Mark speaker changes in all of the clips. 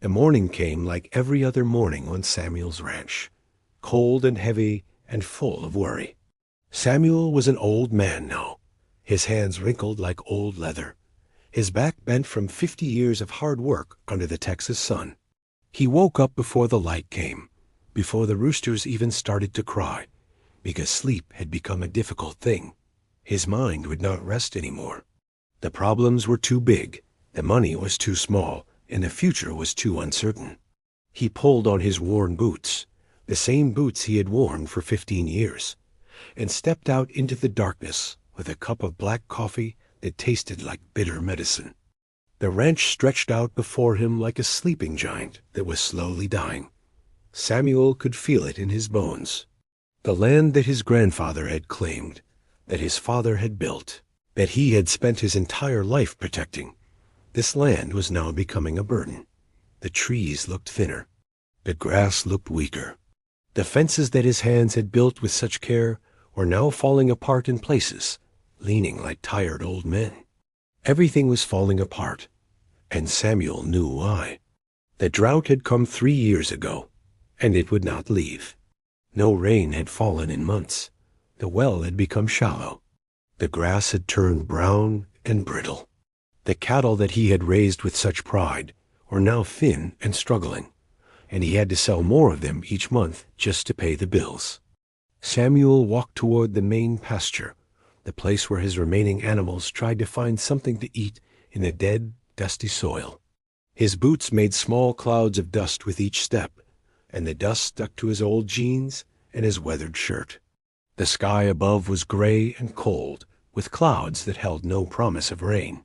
Speaker 1: The morning came like every other morning on Samuel's ranch, cold and heavy and full of worry. Samuel was an old man now, his hands wrinkled like old leather, his back bent from 50 years of hard work under the Texas sun. He woke up before the light came, before the roosters even started to cry, because sleep had become a difficult thing. His mind would not rest anymore. The problems were too big, the money was too small, and the future was too uncertain. He pulled on his worn boots, the same boots he had worn for 15 years, and stepped out into the darkness with a cup of black coffee that tasted like bitter medicine. The ranch stretched out before him like a sleeping giant that was slowly dying. Samuel could feel it in his bones. The land that his grandfather had claimed, that his father had built, that he had spent his entire life protecting, this land was now becoming a burden. The trees looked thinner. The grass looked weaker. The fences that his hands had built with such care were now falling apart in places, leaning like tired old men. Everything was falling apart, and Samuel knew why. The drought had come 3 years ago, and it would not leave. No rain had fallen in months. The well had become shallow. The grass had turned brown and brittle. The cattle that he had raised with such pride were now thin and struggling, and he had to sell more of them each month just to pay the bills. Samuel walked toward the main pasture, the place where his remaining animals tried to find something to eat in the dead, dusty soil. His boots made small clouds of dust with each step, and the dust stuck to his old jeans and his weathered shirt. The sky above was gray and cold, with clouds that held no promise of rain.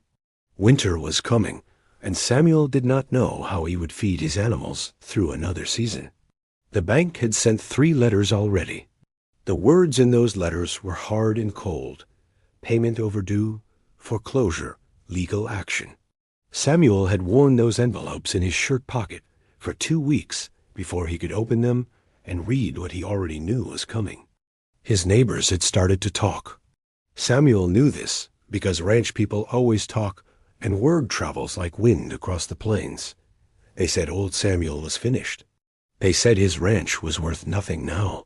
Speaker 1: Winter was coming, and Samuel did not know how he would feed his animals through another season. The bank had sent 3 letters already. The words in those letters were hard and cold: payment overdue, foreclosure, legal action. Samuel had worn those envelopes in his shirt pocket for 2 weeks before he could open them and read what he already knew was coming. His neighbors had started to talk. Samuel knew this because ranch people always talk, and word travels like wind across the plains. They said old Samuel was finished. They said his ranch was worth nothing now.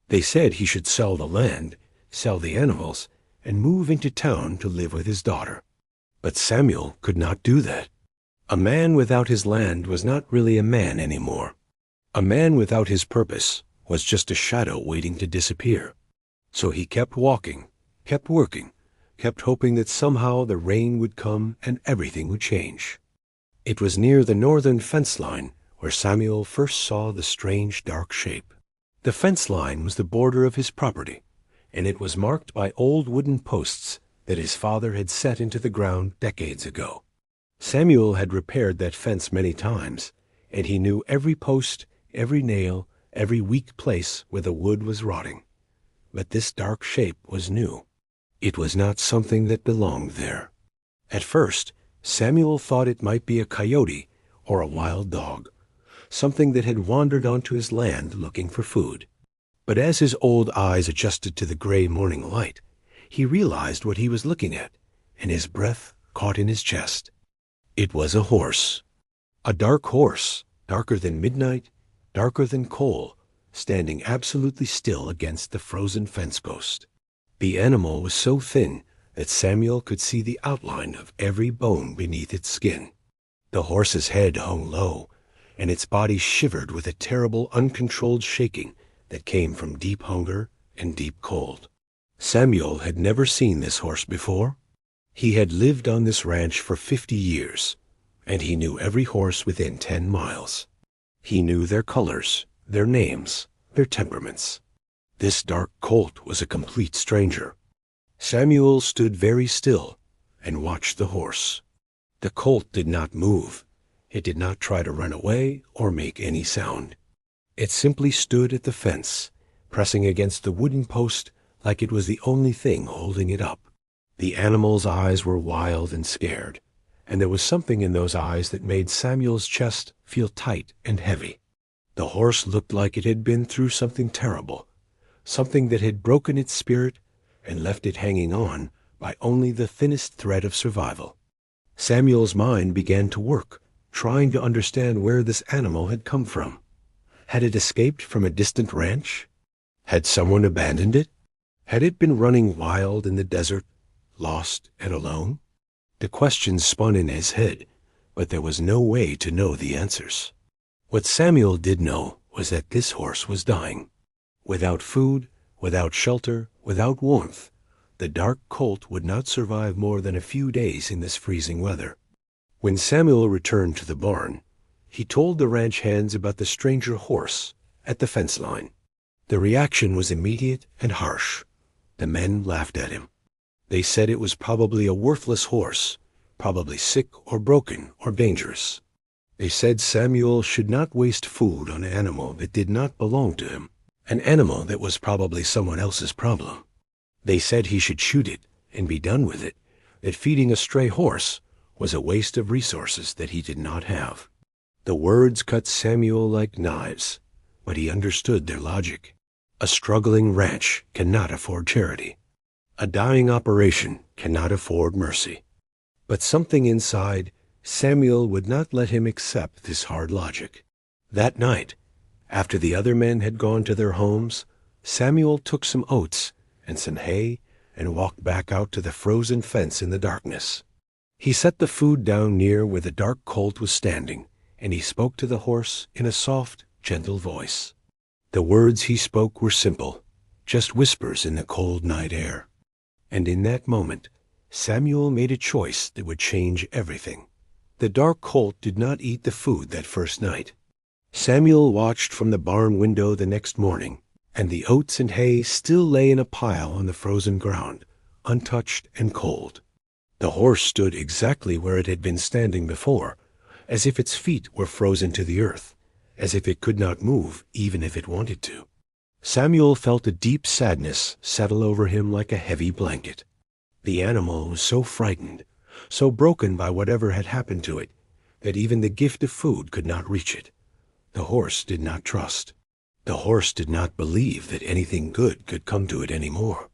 Speaker 1: They said he should sell the land, sell the animals, and move into town to live with his daughter. But Samuel could not do that. A man without his land was not really a man anymore. A man without his purpose was just a shadow waiting to disappear. So he kept walking, kept working, kept hoping that somehow the rain would come and everything would change. It was near the northern fence line where Samuel first saw the strange dark shape. The fence line was the border of his property, and it was marked by old wooden posts that his father had set into the ground decades ago. Samuel had repaired that fence many times, and he knew every post, every nail, every weak place where the wood was rotting. But this dark shape was new. It was not something that belonged there. At first, Samuel thought it might be a coyote or a wild dog, something that had wandered onto his land looking for food. But as his old eyes adjusted to the gray morning light, he realized what he was looking at, and his breath caught in his chest. It was a horse. A dark horse, darker than midnight, darker than coal, standing absolutely still against the frozen fence post. The animal was so thin that Samuel could see the outline of every bone beneath its skin. The horse's head hung low, and its body shivered with a terrible, uncontrolled shaking that came from deep hunger and deep cold. Samuel had never seen this horse before. He had lived on this ranch for 50 years, and he knew every horse within 10 miles. He knew their colors, their names, their temperaments. This dark colt was a complete stranger. Samuel stood very still and watched the horse. The colt did not move. It did not try to run away or make any sound. It simply stood at the fence, pressing against the wooden post like it was the only thing holding it up. The animal's eyes were wild and scared, and there was something in those eyes that made Samuel's chest feel tight and heavy. The horse looked like it had been through something terrible, something that had broken its spirit and left it hanging on by only the thinnest thread of survival. Samuel's mind began to work, trying to understand where this animal had come from. Had it escaped from a distant ranch? Had someone abandoned it? Had it been running wild in the desert, lost and alone? The questions spun in his head, but there was no way to know the answers. What Samuel did know was that this horse was dying. Without food, without shelter, without warmth, the dark colt would not survive more than a few days in this freezing weather. When Samuel returned to the barn, he told the ranch hands about the stranger horse at the fence line. The reaction was immediate and harsh. The men laughed at him. They said it was probably a worthless horse, probably sick or broken or dangerous. They said Samuel should not waste food on an animal that did not belong to him, an animal that was probably someone else's problem. They said he should shoot it and be done with it, that feeding a stray horse was a waste of resources that he did not have. The words cut Samuel like knives, but he understood their logic. A struggling ranch cannot afford charity. A dying operation cannot afford mercy. But something inside Samuel would not let him accept this hard logic. That night, after the other men had gone to their homes, Samuel took some oats and some hay and walked back out to the frozen fence in the darkness. He set the food down near where the dark colt was standing, and he spoke to the horse in a soft, gentle voice. The words he spoke were simple, just whispers in the cold night air. And in that moment, Samuel made a choice that would change everything. The dark colt did not eat the food that first night. Samuel watched from the barn window the next morning, and the oats and hay still lay in a pile on the frozen ground, untouched and cold. The horse stood exactly where it had been standing before, as if its feet were frozen to the earth, as if it could not move even if it wanted to. Samuel felt a deep sadness settle over him like a heavy blanket. The animal was so frightened, so broken by whatever had happened to it, that even the gift of food could not reach it. The horse did not trust. The horse did not believe that anything good could come to it any more.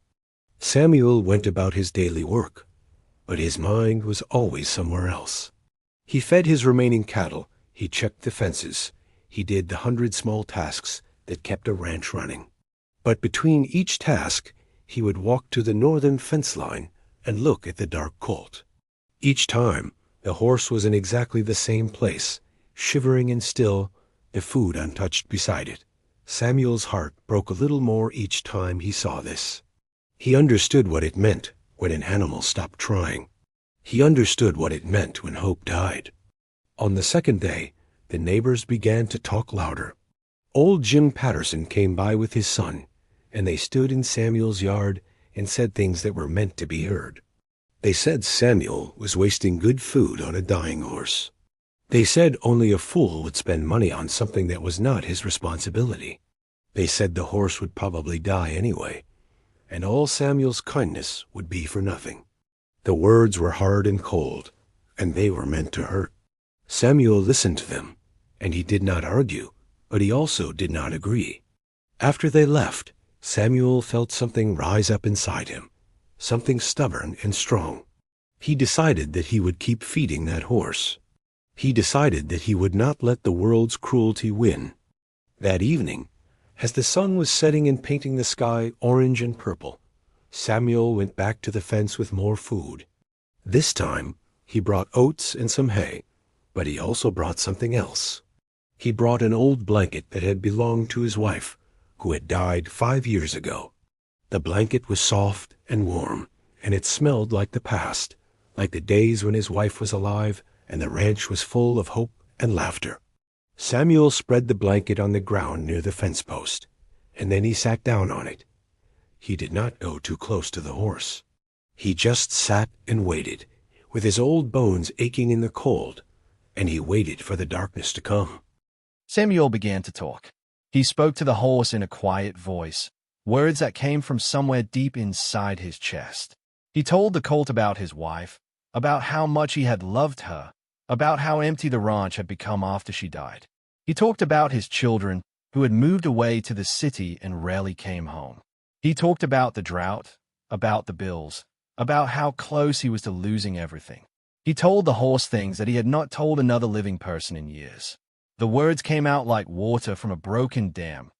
Speaker 1: Samuel went about his daily work, but his mind was always somewhere else. He fed his remaining cattle, he checked the fences, he did the 100 small tasks that kept a ranch running. But between each task, he would walk to the northern fence line and look at the dark colt. Each time, the horse was in exactly the same place, shivering and still, the food untouched beside it. Samuel's heart broke a little more each time he saw this. He understood what it meant when an animal stopped trying. He understood what it meant when hope died. On the second day, the neighbors began to talk louder. Old Jim Patterson came by with his son, and they stood in Samuel's yard and said things that were meant to be heard. They said Samuel was wasting good food on a dying horse. They said only a fool would spend money on something that was not his responsibility. They said the horse would probably die anyway, and all Samuel's kindness would be for nothing. The words were hard and cold, and they were meant to hurt. Samuel listened to them, and he did not argue, but he also did not agree. After they left, Samuel felt something rise up inside him, something stubborn and strong. He decided that he would keep feeding that horse. He decided that he would not let the world's cruelty win. That evening, as the sun was setting and painting the sky orange and purple, Samuel went back to the fence with more food. This time, he brought oats and some hay, but he also brought something else. He brought an old blanket that had belonged to his wife, who had died 5 years ago. The blanket was soft and warm, and it smelled like the past, like the days when his wife was alive and the ranch was full of hope and laughter. Samuel spread the blanket on the ground near the fence post, and then he sat down on it. He did not go too close to the horse. He just sat and waited, with his old bones aching in the cold, and he waited for the darkness to come.
Speaker 2: Samuel began to talk. He spoke to the horse in a quiet voice, words that came from somewhere deep inside his chest. He told the colt about his wife, about how much he had loved her, about how empty the ranch had become after she died. He talked about his children, who had moved away to the city and rarely came home. He talked about the drought, about the bills, about how close he was to losing everything. He told the horse things that he had not told another living person in years. The words came out like water from a broken dam,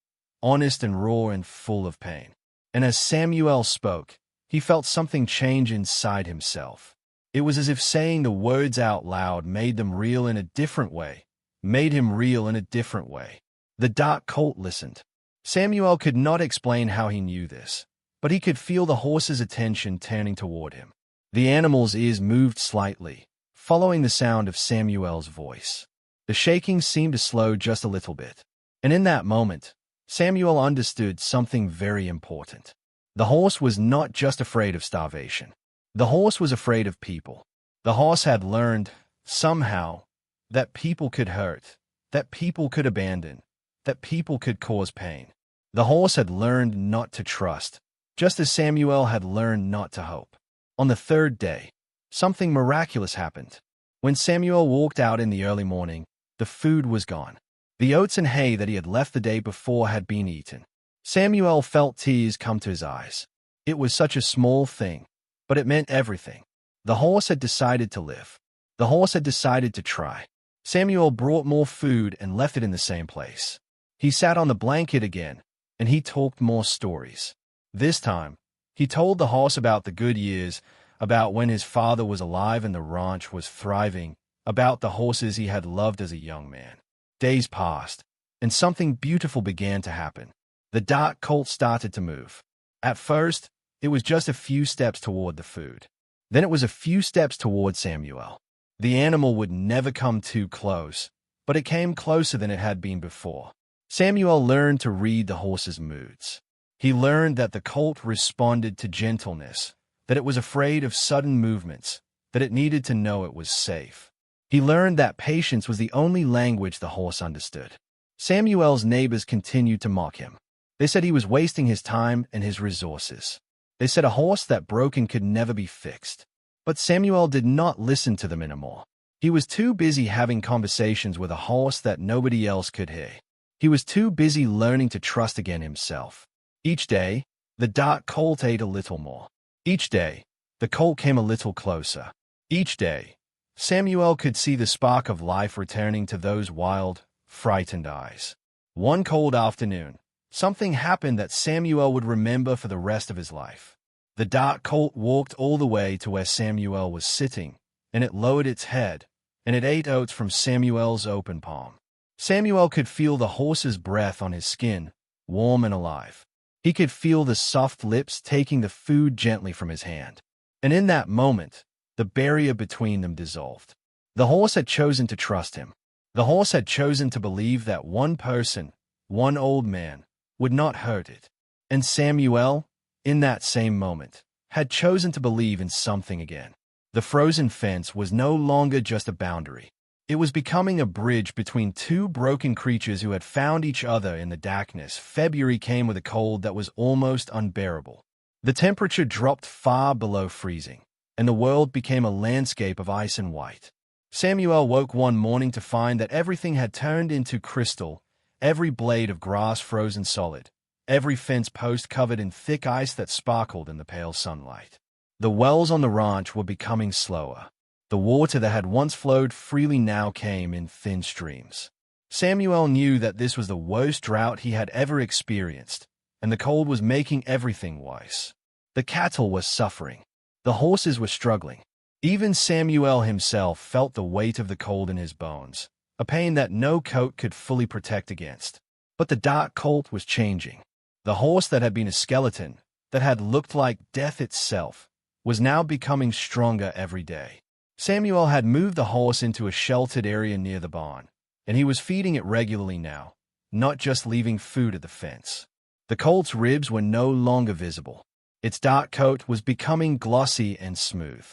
Speaker 2: honest and raw and full of pain. And as Samuel spoke, he felt something change inside himself. It was as if saying the words out loud made them real in a different way, made him real in a different way. The dark colt listened. Samuel could not explain how he knew this, but he could feel the horse's attention turning toward him. The animal's ears moved slightly, following the sound of Samuel's voice. The shaking seemed to slow just a little bit. And in that moment, Samuel understood something very important. The horse was not just afraid of starvation. The horse was afraid of people. The horse had learned, somehow, that people could hurt, that people could abandon, that people could cause pain. The horse had learned not to trust, just as Samuel had learned not to hope. On the third day, something miraculous happened. When Samuel walked out in the early morning, the food was gone. The oats and hay that he had left the day before had been eaten. Samuel felt tears come to his eyes. It was such a small thing, but it meant everything. The horse had decided to live. The horse had decided to try. Samuel brought more food and left it in the same place. He sat on the blanket again, and he talked more stories. This time, he told the horse about the good years, about when his father was alive and the ranch was thriving, about the horses he had loved as a young man. Days passed, and something beautiful began to happen. The dark colt started to move. At first, it was just a few steps toward the food. Then it was a few steps toward Samuel. The animal would never come too close, but it came closer than it had been before. Samuel learned to read the horse's moods. He learned that the colt responded to gentleness, that it was afraid of sudden movements, that it needed to know it was safe. He learned that patience was the only language the horse understood. Samuel's neighbors continued to mock him. They said he was wasting his time and his resources. They said a horse that broken could never be fixed. But Samuel did not listen to them anymore. He was too busy having conversations with a horse that nobody else could hear. He was too busy learning to trust again himself. Each day, the dark colt ate a little more. Each day, the colt came a little closer. Each day, Samuel could see the spark of life returning to those wild, frightened eyes. One cold afternoon, something happened that Samuel would remember for the rest of his life. The dark colt walked all the way to where Samuel was sitting, and it lowered its head, and it ate oats from Samuel's open palm. Samuel could feel the horse's breath on his skin, warm and alive. He could feel the soft lips taking the food gently from his hand. And in that moment, the barrier between them dissolved. The horse had chosen to trust him. The horse had chosen to believe that one person, one old man, would not hurt it. And Samuel, in that same moment, had chosen to believe in something again. The frozen fence was no longer just a boundary. It was becoming a bridge between two broken creatures who had found each other in the darkness. February came with a cold that was almost unbearable. The temperature dropped far below freezing, and the world became a landscape of ice and white. Samuel woke one morning to find that everything had turned into crystal, every blade of grass frozen solid, every fence post covered in thick ice that sparkled in the pale sunlight. The wells on the ranch were becoming slower. The water that had once flowed freely now came in thin streams. Samuel knew that this was the worst drought he had ever experienced, and the cold was making everything worse. The cattle were suffering. The horses were struggling. Even Samuel himself felt the weight of the cold in his bones, a pain that no coat could fully protect against. But the dark colt was changing. The horse that had been a skeleton, that had looked like death itself, was now becoming stronger every day. Samuel had moved the horse into a sheltered area near the barn, and he was feeding it regularly now, not just leaving food at the fence. The colt's ribs were no longer visible. Its dark coat was becoming glossy and smooth.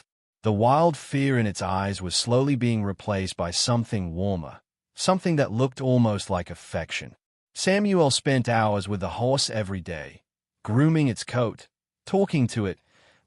Speaker 2: The wild fear in its eyes was slowly being replaced by something warmer, something that looked almost like affection. Samuel spent hours with the horse every day, grooming its coat, talking to it,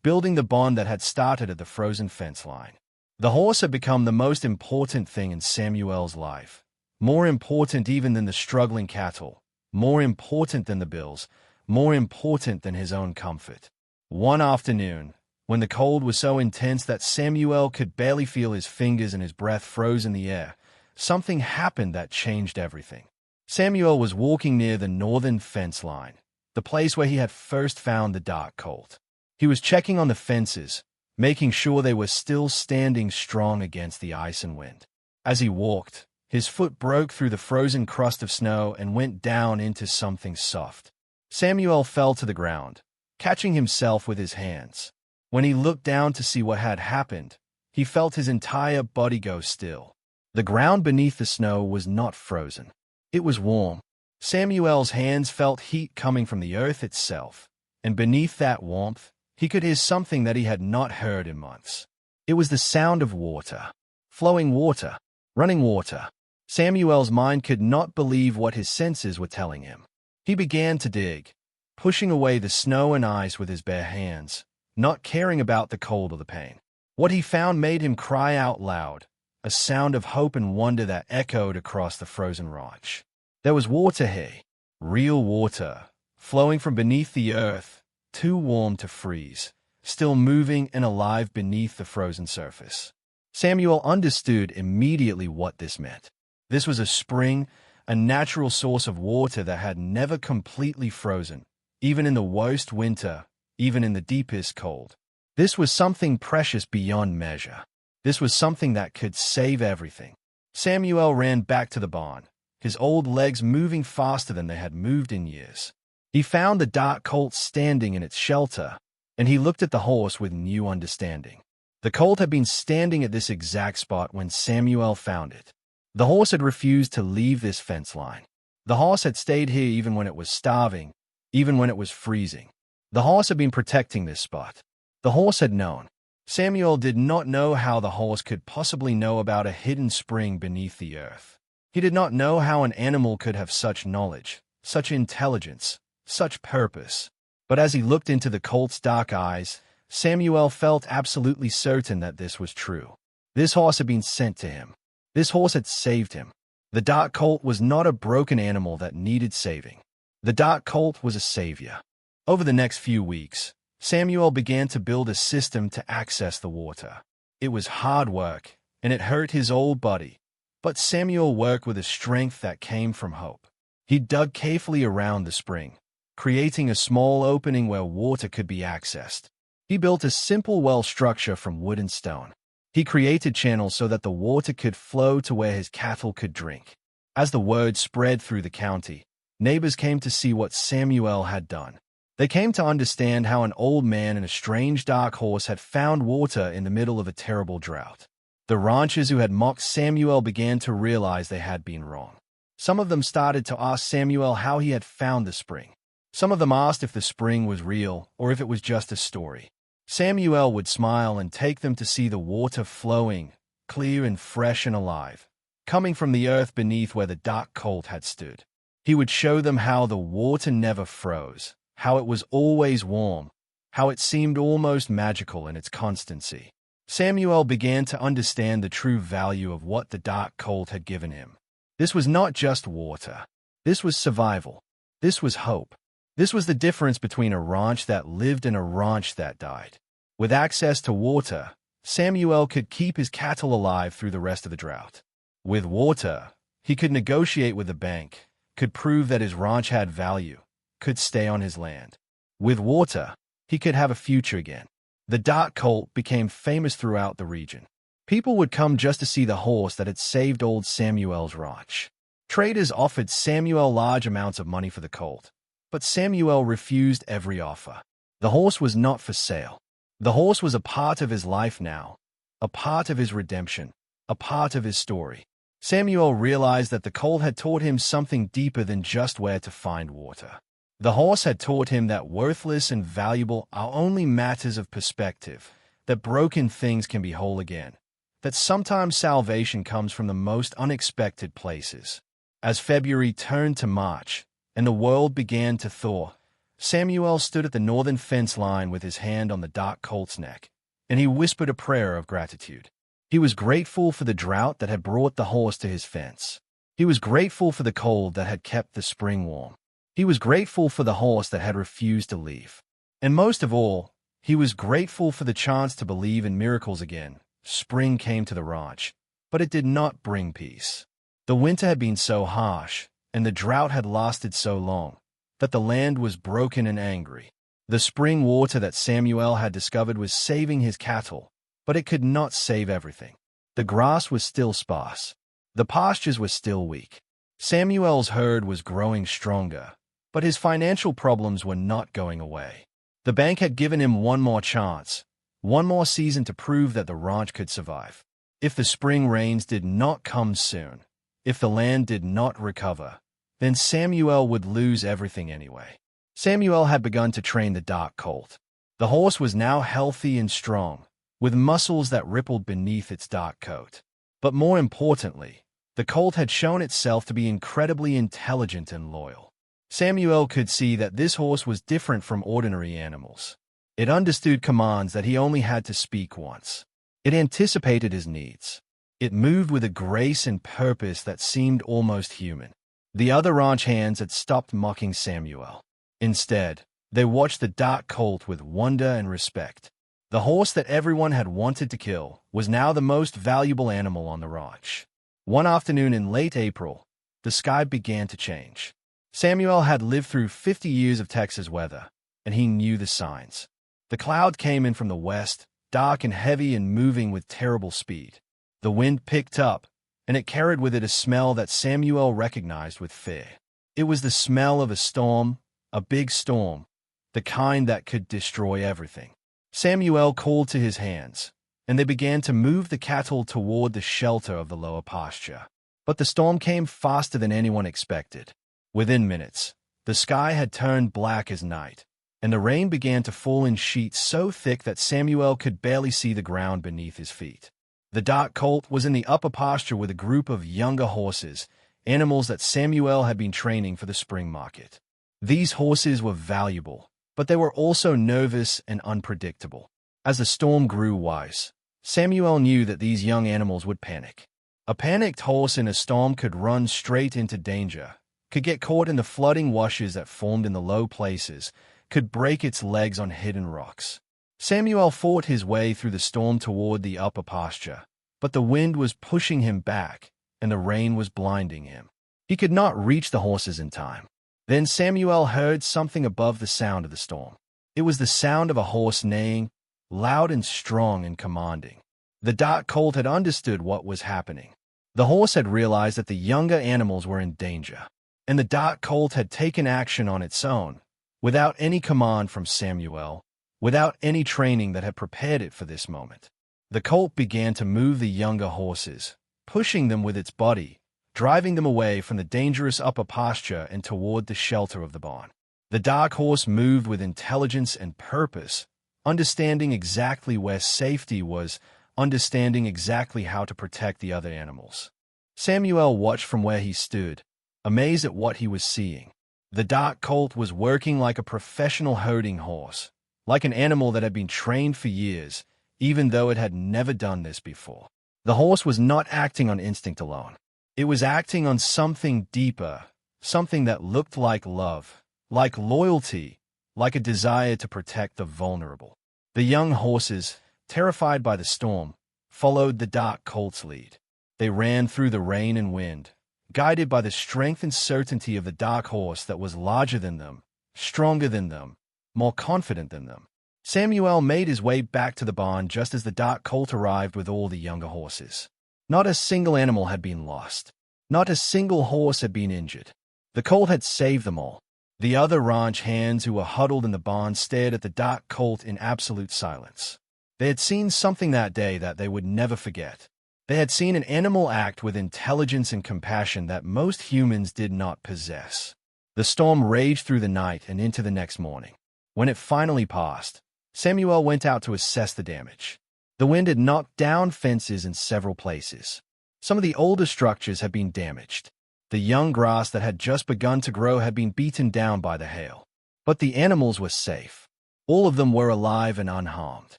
Speaker 2: building the bond that had started at the frozen fence line. The horse had become the most important thing in Samuel's life, more important even than the struggling cattle, more important than the bills, more important than his own comfort. One afternoon, when the cold was so intense that Samuel could barely feel his fingers and his breath froze in the air, something happened that changed everything. Samuel was walking near the northern fence line, the place where he had first found the dark colt. He was checking on the fences, making sure they were still standing strong against the ice and wind. As he walked, his foot broke through the frozen crust of snow and went down into something soft. Samuel fell to the ground, catching himself with his hands. When he looked down to see what had happened, he felt his entire body go still. The ground beneath the snow was not frozen. It was warm. Samuel's hands felt heat coming from the earth itself, and beneath that warmth, he could hear something that he had not heard in months. It was the sound of water. Flowing water. Running water. Samuel's mind could not believe what his senses were telling him. He began to dig, pushing away the snow and ice with his bare hands, not caring about the cold or the pain. What he found made him cry out loud, a sound of hope and wonder that echoed across the frozen ranch. There was water here, real water, flowing from beneath the earth, too warm to freeze, still moving and alive beneath the frozen surface. Samuel understood immediately what this meant. This was a spring, a natural source of water that had never completely frozen, even in the worst winter, even in the deepest cold. This was something precious beyond measure. This was something that could save everything. Samuel ran back to the barn, his old legs moving faster than they had moved in years. He found the dark colt standing in its shelter, and he looked at the horse with new understanding. The colt had been standing at this exact spot when Samuel found it. The horse had refused to leave this fence line. The horse had stayed here even when it was starving, even when it was freezing. The horse had been protecting this spot. The horse had known. Samuel did not know how the horse could possibly know about a hidden spring beneath the earth. He did not know how an animal could have such knowledge, such intelligence, such purpose. But as he looked into the colt's dark eyes, Samuel felt absolutely certain that this was true. This horse had been sent to him. This horse had saved him. The dark colt was not a broken animal that needed saving. The dark colt was a savior. Over the next few weeks, Samuel began to build a system to access the water. It was hard work, and it hurt his old body, but Samuel worked with a strength that came from hope. He dug carefully around the spring, creating a small opening where water could be accessed. He built a simple well structure from wood and stone. He created channels so that the water could flow to where his cattle could drink. As the word spread through the county, neighbors came to see what Samuel had done. They came to understand how an old man and a strange dark horse had found water in the middle of a terrible drought. The ranchers who had mocked Samuel began to realize they had been wrong. Some of them started to ask Samuel how he had found the spring. Some of them asked if the spring was real or if it was just a story. Samuel would smile and take them to see the water flowing, clear and fresh and alive, coming from the earth beneath where the dark colt had stood. He would show them how the water never froze, how it was always warm, how it seemed almost magical in its constancy. Samuel began to understand the true value of what the dark colt had given him. This was not just water. This was survival. This was hope. This was the difference between a ranch that lived and a ranch that died. With access to water, Samuel could keep his cattle alive through the rest of the drought. With water, he could negotiate with the bank, could prove that his ranch had value, could stay on his land. With water, he could have a future again. The dark colt became famous throughout the region. People would come just to see the horse that had saved old Samuel's ranch. Traders offered Samuel large amounts of money for the colt, but Samuel refused every offer. The horse was not for sale. The horse was a part of his life now, a part of his redemption, a part of his story. Samuel realized that the colt had taught him something deeper than just where to find water. The horse had taught him that worthless and valuable are only matters of perspective, that broken things can be whole again, that sometimes salvation comes from the most unexpected places. As February turned to March, and the world began to thaw, Samuel stood at the northern fence line with his hand on the dark colt's neck, and he whispered a prayer of gratitude. He was grateful for the drought that had brought the horse to his fence. He was grateful for the cold that had kept the spring warm. He was grateful for the horse that had refused to leave. And most of all, He was grateful for the chance to believe in miracles again. Spring came to the ranch, but it did not bring peace. The winter had been so harsh, and the drought had lasted so long, that the land was broken and angry. The spring water that Samuel had discovered was saving his cattle, but it could not save everything. The grass was still sparse. The pastures were still weak. Samuel's herd was growing stronger, but his financial problems were not going away. The bank had given him one more chance, one more season to prove that the ranch could survive. If the spring rains did not come soon, if the land did not recover, then Samuel would lose everything anyway. Samuel had begun to train the dark colt. The horse was now healthy and strong, with muscles that rippled beneath its dark coat. But more importantly, the colt had shown itself to be incredibly intelligent and loyal. Samuel could see that this horse was different from ordinary animals. It understood commands that he only had to speak once. It anticipated his needs. It moved with a grace and purpose that seemed almost human. The other ranch hands had stopped mocking Samuel. Instead, they watched the dark colt with wonder and respect. The horse that everyone had wanted to kill was now the most valuable animal on the ranch. One afternoon in late April, the sky began to change. Samuel had lived through 50 years of Texas weather, and he knew the signs. The cloud came in from the west, dark and heavy and moving with terrible speed. The wind picked up, and it carried with it a smell that Samuel recognized with fear. It was the smell of a storm, a big storm, the kind that could destroy everything. Samuel called to his hands, and they began to move the cattle toward the shelter of the lower pasture. But the storm came faster than anyone expected. Within minutes, the sky had turned black as night, and the rain began to fall in sheets so thick that Samuel could barely see the ground beneath his feet. The dark colt was in the upper pasture with a group of younger horses, animals that Samuel had been training for the spring market. These horses were valuable, but they were also nervous and unpredictable. As the storm grew worse, Samuel knew that these young animals would panic. A panicked horse in a storm could run straight into danger, could get caught in the flooding washes that formed in the low places, could break its legs on hidden rocks. Samuel fought his way through the storm toward the upper pasture, but the wind was pushing him back, and the rain was blinding him. He could not reach the horses in time. Then Samuel heard something above the sound of the storm. It was the sound of a horse neighing, loud and strong and commanding. The dark colt had understood what was happening. The horse had realized that the younger animals were in danger, and the dark colt had taken action on its own, without any command from Samuel, without any training that had prepared it for this moment. The colt began to move the younger horses, pushing them with its body, driving them away from the dangerous upper pasture and toward the shelter of the barn. The dark horse moved with intelligence and purpose, understanding exactly where safety was, understanding exactly how to protect the other animals. Samuel watched from where he stood, amazed at what he was seeing. The dark colt was working like a professional herding horse, like an animal that had been trained for years, even though it had never done this before. The horse was not acting on instinct alone. It was acting on something deeper, something that looked like love, like loyalty, like a desire to protect the vulnerable. The young horses, terrified by the storm, followed the dark colt's lead. They ran through the rain and wind, guided by the strength and certainty of the dark horse that was larger than them, stronger than them, more confident than them. Samuel made his way back to the barn just as the dark colt arrived with all the younger horses. Not a single animal had been lost. Not a single horse had been injured. The colt had saved them all. The other ranch hands who were huddled in the barn stared at the dark colt in absolute silence. They had seen something that day that they would never forget. They had seen an animal act with intelligence and compassion that most humans did not possess. The storm raged through the night and into the next morning. When it finally passed, Samuel went out to assess the damage. The wind had knocked down fences in several places. Some of the older structures had been damaged. The young grass that had just begun to grow had been beaten down by the hail. But the animals were safe. All of them were alive and unharmed.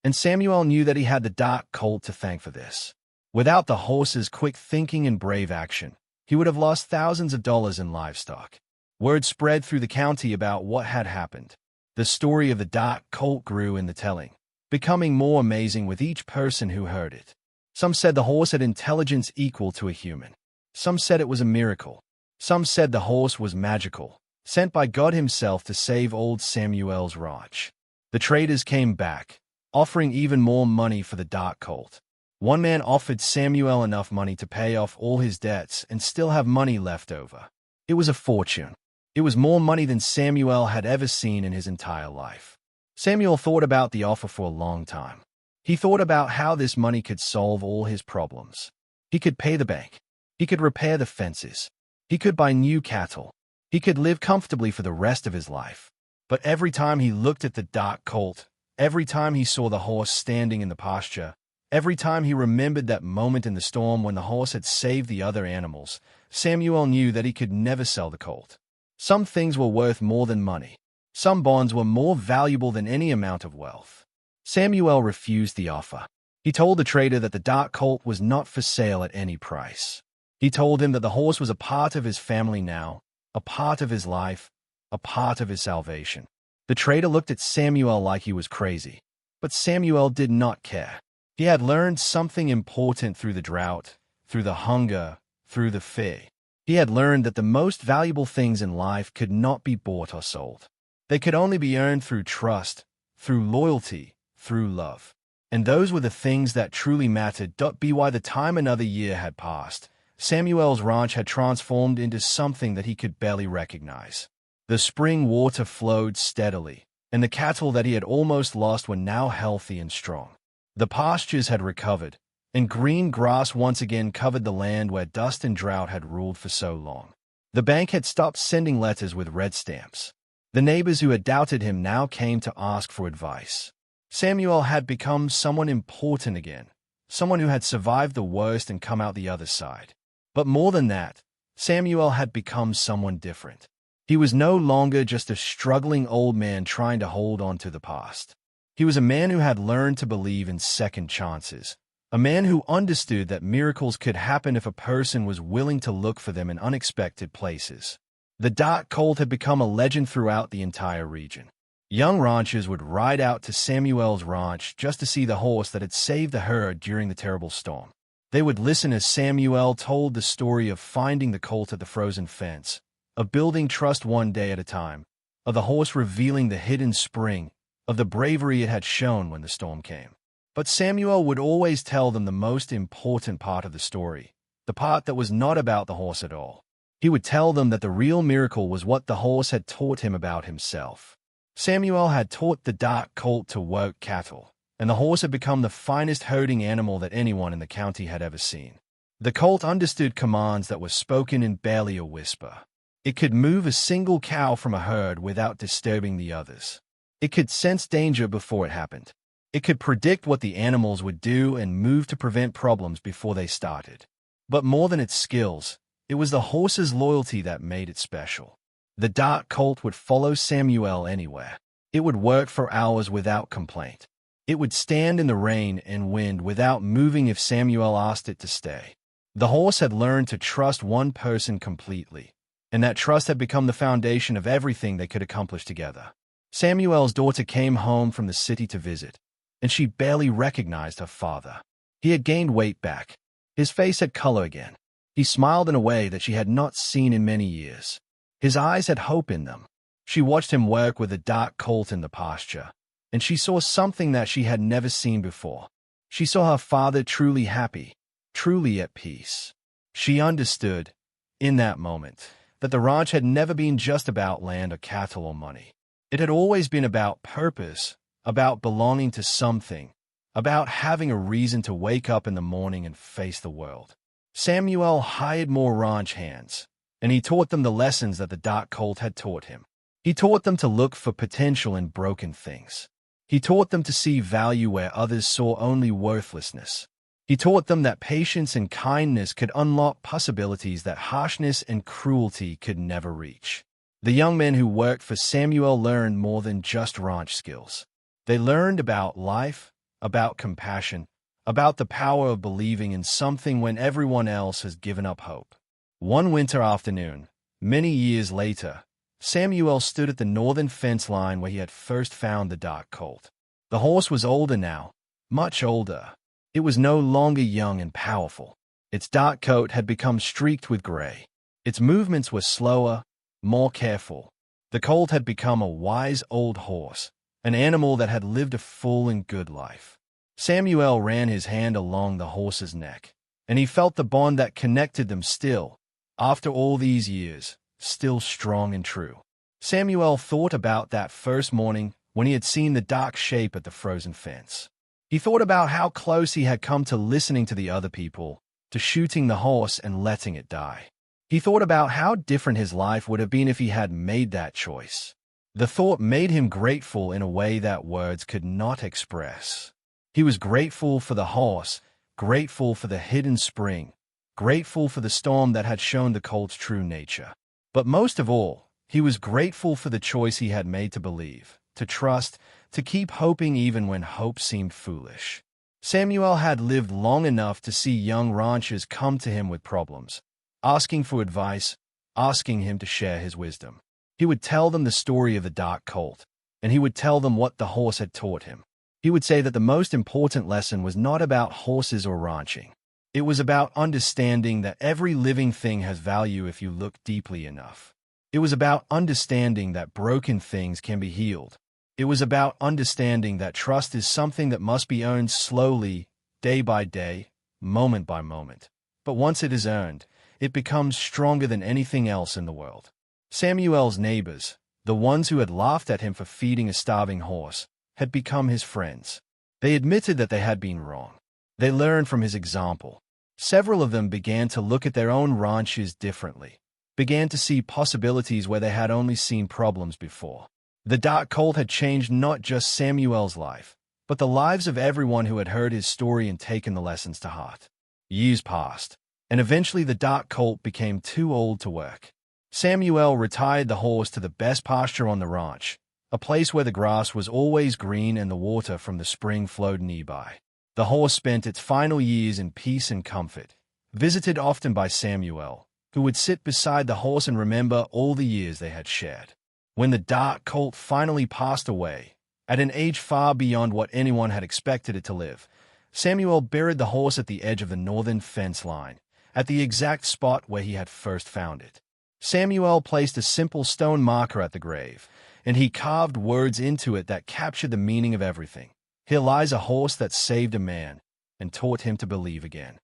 Speaker 2: And Samuel knew that he had the dark colt to thank for this. Without the horse's quick thinking and brave action, he would have lost thousands of dollars in livestock. Word spread through the county about what had happened. The story of the dark colt grew in the telling, becoming more amazing with each person who heard it. Some said the horse had intelligence equal to a human. Some said it was a miracle. Some said the horse was magical, sent by God himself to save old Samuel's ranch. The traders came back, offering even more money for the dark colt. One man offered Samuel enough money to pay off all his debts and still have money left over. It was a fortune. It was more money than Samuel had ever seen in his entire life. Samuel thought about the offer for a long time. He thought about how this money could solve all his problems. He could pay the bank. He could repair the fences. He could buy new cattle. He could live comfortably for the rest of his life. But every time he looked at the dark colt, every time he saw the horse standing in the pasture, every time he remembered that moment in the storm when the horse had saved the other animals, Samuel knew that he could never sell the colt. Some things were worth more than money. Some bonds were more valuable than any amount of wealth. Samuel refused the offer. He told the trader that the dark colt was not for sale at any price. He told him that the horse was a part of his family now, a part of his life, a part of his salvation. The trader looked at Samuel like he was crazy, but Samuel did not care. He had learned something important through the drought, through the hunger, through the fear. He had learned that the most valuable things in life could not be bought or sold. They could only be earned through trust, through loyalty, through love. And those were the things that truly mattered. By the time another year had passed, Samuel's ranch had transformed into something that he could barely recognize. The spring water flowed steadily, and the cattle that he had almost lost were now healthy and strong. The pastures had recovered, and green grass once again covered the land where dust and drought had ruled for so long. The bank had stopped sending letters with red stamps. The neighbors who had doubted him now came to ask for advice. Samuel had become someone important again, someone who had survived the worst and come out the other side. But more than that, Samuel had become someone different. He was no longer just a struggling old man trying to hold on to the past. He was a man who had learned to believe in second chances, a man who understood that miracles could happen if a person was willing to look for them in unexpected places. The dark colt had become a legend throughout the entire region. Young ranchers would ride out to Samuel's ranch just to see the horse that had saved the herd during the terrible storm. They would listen as Samuel told the story of finding the colt at the frozen fence, of building trust one day at a time, of the horse revealing the hidden spring, of the bravery it had shown when the storm came. But Samuel would always tell them the most important part of the story, the part that was not about the horse at all. He would tell them that the real miracle was what the horse had taught him about himself. Samuel had taught the dark colt to work cattle, and the horse had become the finest herding animal that anyone in the county had ever seen. The colt understood commands that were spoken in barely a whisper. It could move a single cow from a herd without disturbing the others. It could sense danger before it happened. It could predict what the animals would do and move to prevent problems before they started. But more than its skills, it was the horse's loyalty that made it special. The dark colt would follow Samuel anywhere. It would work for hours without complaint. It would stand in the rain and wind without moving if Samuel asked it to stay. The horse had learned to trust one person completely, and that trust had become the foundation of everything they could accomplish together. Samuel's daughter came home from the city to visit, and she barely recognized her father. He had gained weight back. His face had color again. He smiled in a way that she had not seen in many years. His eyes had hope in them. She watched him work with a dark colt in the pasture, and she saw something that she had never seen before. She saw her father truly happy, truly at peace. She understood, in that moment, that the ranch had never been just about land or cattle or money. It had always been about purpose, about belonging to something, about having a reason to wake up in the morning and face the world. Samuel hired more ranch hands, and he taught them the lessons that the dark colt had taught him. He taught them to look for potential in broken things. He taught them to see value where others saw only worthlessness. He taught them that patience and kindness could unlock possibilities that harshness and cruelty could never reach. The young men who worked for Samuel learned more than just ranch skills. They learned about life, about compassion, about the power of believing in something when everyone else has given up hope. One winter afternoon, many years later, Samuel stood at the northern fence line where he had first found the dark colt. The horse was older now, much older. It was no longer young and powerful. Its dark coat had become streaked with gray. Its movements were slower, more careful. The colt had become a wise old horse, an animal that had lived a full and good life. Samuel ran his hand along the horse's neck, and he felt the bond that connected them still, after all these years, still strong and true. Samuel thought about that first morning when he had seen the dark shape at the frozen fence. He thought about how close he had come to listening to the other people, to shooting the horse and letting it die. He thought about how different his life would have been if he had made that choice. The thought made him grateful in a way that words could not express. He was grateful for the horse, grateful for the hidden spring, grateful for the storm that had shown the colt's true nature. But most of all, he was grateful for the choice he had made to believe, to trust, to keep hoping even when hope seemed foolish. Samuel had lived long enough to see young ranchers come to him with problems, asking for advice, asking him to share his wisdom. He would tell them the story of the dark colt, and he would tell them what the horse had taught him. He would say that the most important lesson was not about horses or ranching. It was about understanding that every living thing has value if you look deeply enough. It was about understanding that broken things can be healed. It was about understanding that trust is something that must be earned slowly, day by day, moment by moment. But once it is earned, it becomes stronger than anything else in the world. Samuel's neighbors, the ones who had laughed at him for feeding a starving horse, had become his friends. They admitted that they had been wrong. They learned from his example. Several of them began to look at their own ranches differently, began to see possibilities where they had only seen problems before. The dark colt had changed not just Samuel's life, but the lives of everyone who had heard his story and taken the lessons to heart. Years passed, and eventually the dark colt became too old to work. Samuel retired the horse to the best pasture on the ranch, a place where the grass was always green and the water from the spring flowed nearby. The horse spent its final years in peace and comfort, visited often by Samuel, who would sit beside the horse and remember all the years they had shared. When the dark colt finally passed away, at an age far beyond what anyone had expected it to live, Samuel buried the horse at the edge of the northern fence line, at the exact spot where he had first found it. Samuel placed a simple stone marker at the grave, and he carved words into it that captured the meaning of everything. Here lies a horse that saved a man and taught him to believe again.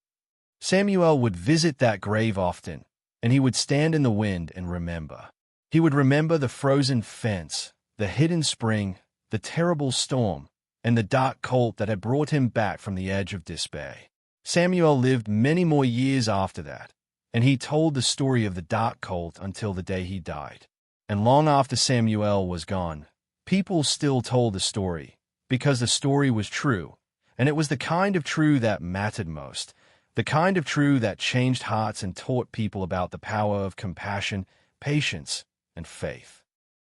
Speaker 2: Samuel would visit that grave often, and he would stand in the wind and remember. He would remember the frozen fence, the hidden spring, the terrible storm, and the dark colt that had brought him back from the edge of despair. Samuel lived many more years after that, and he told the story of the dark colt until the day he died. And long after Samuel was gone, people still told the story, because the story was true, and it was the kind of true that mattered most, the kind of true that changed hearts and taught people about the power of compassion, patience, and faith.